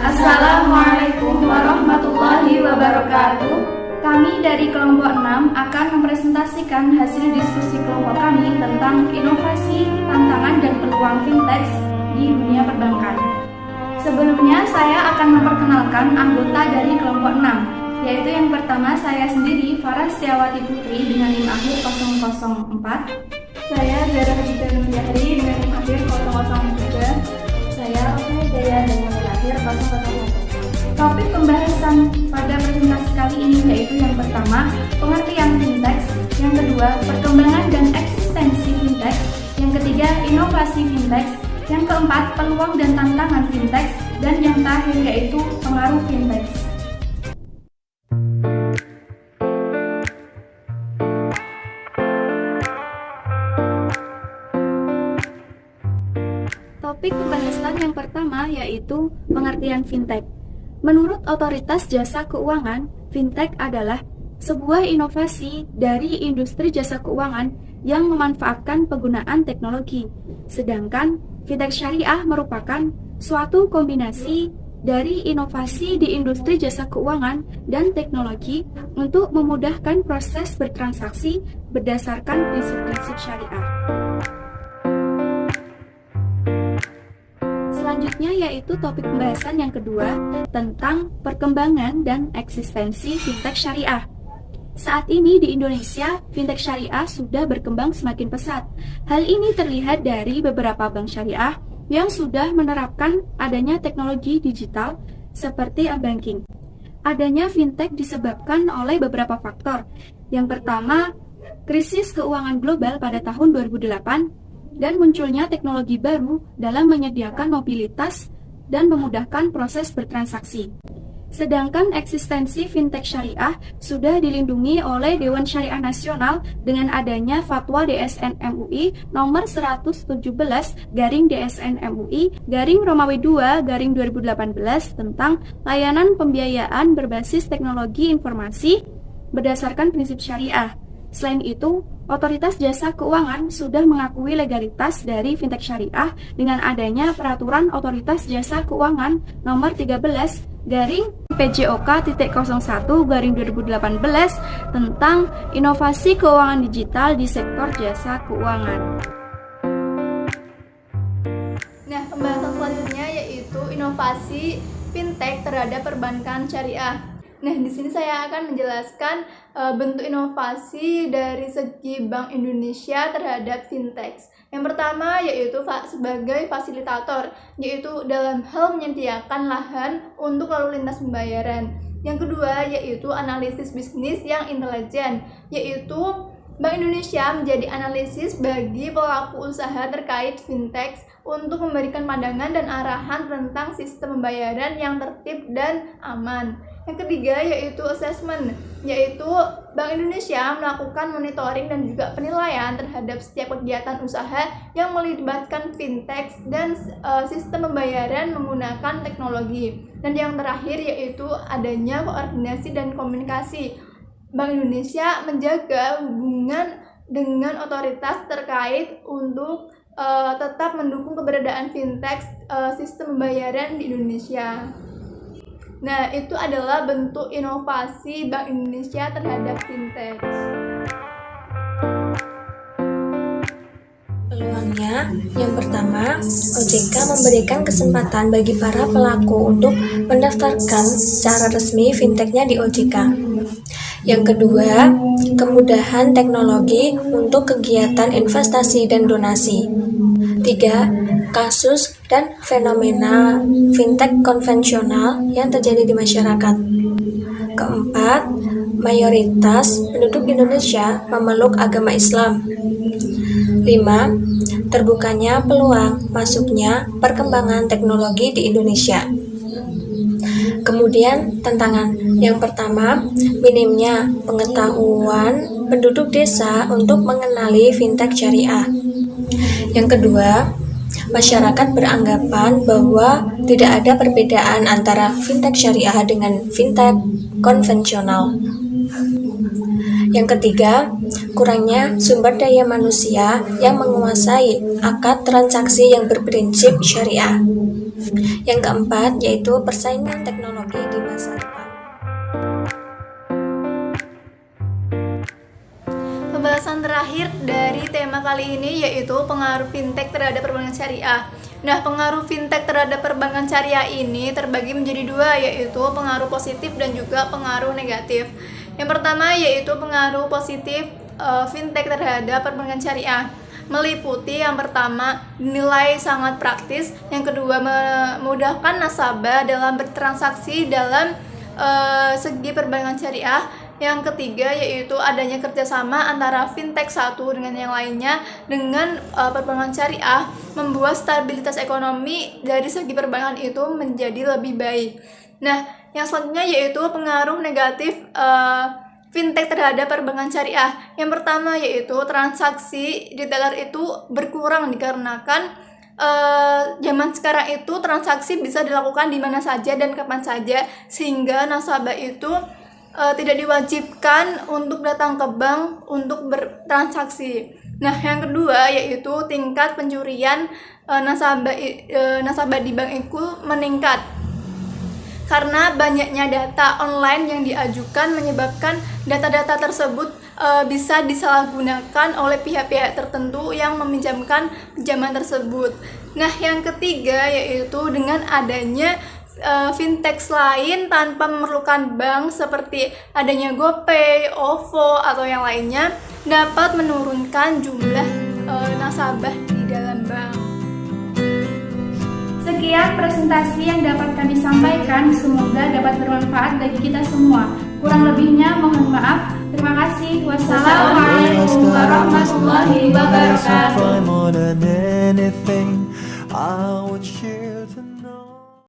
Assalamualaikum warahmatullahi wabarakatuh. Kami dari kelompok 6 akan mempresentasikan hasil diskusi kelompok kami tentang inovasi, tantangan, dan peluang fintech di dunia perbankan. Sebelumnya saya akan memperkenalkan anggota dari kelompok 6, yaitu yang pertama saya sendiri, Farah Setiawati Putri dengan NIM akhir 004. Saya Zara Hadijah Nurjahri dengan NIM akhir 003. Saya Rosmi Jaya dengan NIM akhir 001. Topik pembahasan pada presentasi kali ini yaitu yang pertama, pengertian fintech, yang kedua, perkembangan dan eksistensi fintech, yang ketiga, inovasi fintech, yang keempat, peluang dan tantangan fintech, dan yang terakhir yaitu pengaruh fintech. Topik pembahasan yang pertama yaitu pengertian fintech. Menurut Otoritas Jasa Keuangan, fintech adalah sebuah inovasi dari industri jasa keuangan yang memanfaatkan penggunaan teknologi. Sedangkan fintech syariah merupakan suatu kombinasi dari inovasi di industri jasa keuangan dan teknologi untuk memudahkan proses bertransaksi berdasarkan prinsip-prinsip syariah. Selanjutnya yaitu topik pembahasan yang kedua tentang perkembangan dan eksistensi fintech syariah. Saat ini di Indonesia, fintech syariah sudah berkembang semakin pesat. Hal ini terlihat dari beberapa bank syariah yang sudah menerapkan adanya teknologi digital seperti e-banking. Adanya fintech disebabkan oleh beberapa faktor. Yang pertama, krisis keuangan global pada tahun 2008 dan munculnya teknologi baru dalam menyediakan mobilitas dan memudahkan proses bertransaksi. Sedangkan eksistensi fintech syariah sudah dilindungi oleh Dewan Syariah Nasional dengan adanya Fatwa DSN MUI nomor 117/DSN MUI /Romawi 2/2018 tentang layanan pembiayaan berbasis teknologi informasi berdasarkan prinsip syariah. Selain itu, Otoritas Jasa Keuangan sudah mengakui legalitas dari fintech syariah dengan adanya Peraturan Otoritas Jasa Keuangan Nomor 13/PJOK.01/2018 tentang inovasi keuangan digital di sektor jasa keuangan. Nah, pembahasan selanjutnya yaitu inovasi fintech terhadap perbankan syariah. Nah, di sini saya akan menjelaskan bentuk inovasi dari segi Bank Indonesia terhadap fintech. Yang pertama yaitu sebagai fasilitator, yaitu dalam hal menyediakan lahan untuk lalu lintas pembayaran. Yang kedua yaitu analisis bisnis yang intelijen, yaitu Bank Indonesia menjadi analisis bagi pelaku usaha terkait fintech untuk memberikan pandangan dan arahan tentang sistem pembayaran yang tertib dan aman. Yang ketiga yaitu assessment, yaitu Bank Indonesia melakukan monitoring dan juga penilaian terhadap setiap kegiatan usaha yang melibatkan fintech dan sistem pembayaran menggunakan teknologi. Dan yang terakhir yaitu adanya koordinasi dan komunikasi. Bank Indonesia menjaga hubungan dengan otoritas terkait untuk tetap mendukung keberadaan fintech sistem pembayaran di Indonesia. Nah, itu adalah bentuk inovasi Bank Indonesia terhadap fintech. Peluangnya, yang pertama, OJK memberikan kesempatan bagi para pelaku untuk mendaftarkan secara resmi fintechnya di OJK. Yang kedua, kemudahan teknologi untuk kegiatan investasi dan donasi. 3. Kasus dan fenomena fintech konvensional yang terjadi di masyarakat. Keempat, mayoritas penduduk Indonesia memeluk agama Islam. 5. Terbukanya peluang masuknya perkembangan teknologi di Indonesia. Kemudian tantangan. Yang pertama, minimnya pengetahuan penduduk desa untuk mengenali fintech syariah. Yang kedua, masyarakat beranggapan bahwa tidak ada perbedaan antara fintech syariah dengan fintech konvensional. Yang ketiga, kurangnya sumber daya manusia yang menguasai akad transaksi yang berprinsip syariah. Yang keempat yaitu persaingan teknologi di masa depan. Pembahasan terakhir dari tema kali ini yaitu pengaruh fintech terhadap perbankan syariah. Nah, pengaruh fintech terhadap perbankan syariah ini terbagi menjadi dua, yaitu pengaruh positif dan juga pengaruh negatif. Yang pertama yaitu pengaruh positif fintech terhadap perbankan syariah, meliputi yang pertama nilai sangat praktis, yang kedua memudahkan nasabah dalam bertransaksi dalam segi perbankan syariah, yang ketiga yaitu adanya kerjasama antara fintech satu dengan yang lainnya dengan perbankan syariah membuat stabilitas ekonomi dari segi perbankan itu menjadi lebih baik. Nah, yang selanjutnya yaitu pengaruh negatif fintech terhadap perbankan syariah. Yang pertama yaitu transaksi retailer itu berkurang dikarenakan zaman sekarang itu transaksi bisa dilakukan di mana saja dan kapan saja, sehingga nasabah itu tidak diwajibkan untuk datang ke bank untuk bertransaksi. Nah, yang kedua yaitu tingkat pencurian nasabah di bank itu meningkat karena banyaknya data online yang diajukan menyebabkan data-data tersebut bisa disalahgunakan oleh pihak-pihak tertentu yang meminjamkan pinjaman tersebut. Nah, yang ketiga yaitu dengan adanya fintech lain tanpa memerlukan bank seperti adanya GoPay, OVO, atau yang lainnya dapat menurunkan jumlah nasabah di dalam bank. Sekian presentasi yang dapat kami sampaikan, semoga dapat bermanfaat bagi kita semua. Kurang lebihnya mohon maaf. Terima kasih. Wassalamualaikum warahmatullahi wabarakatuh.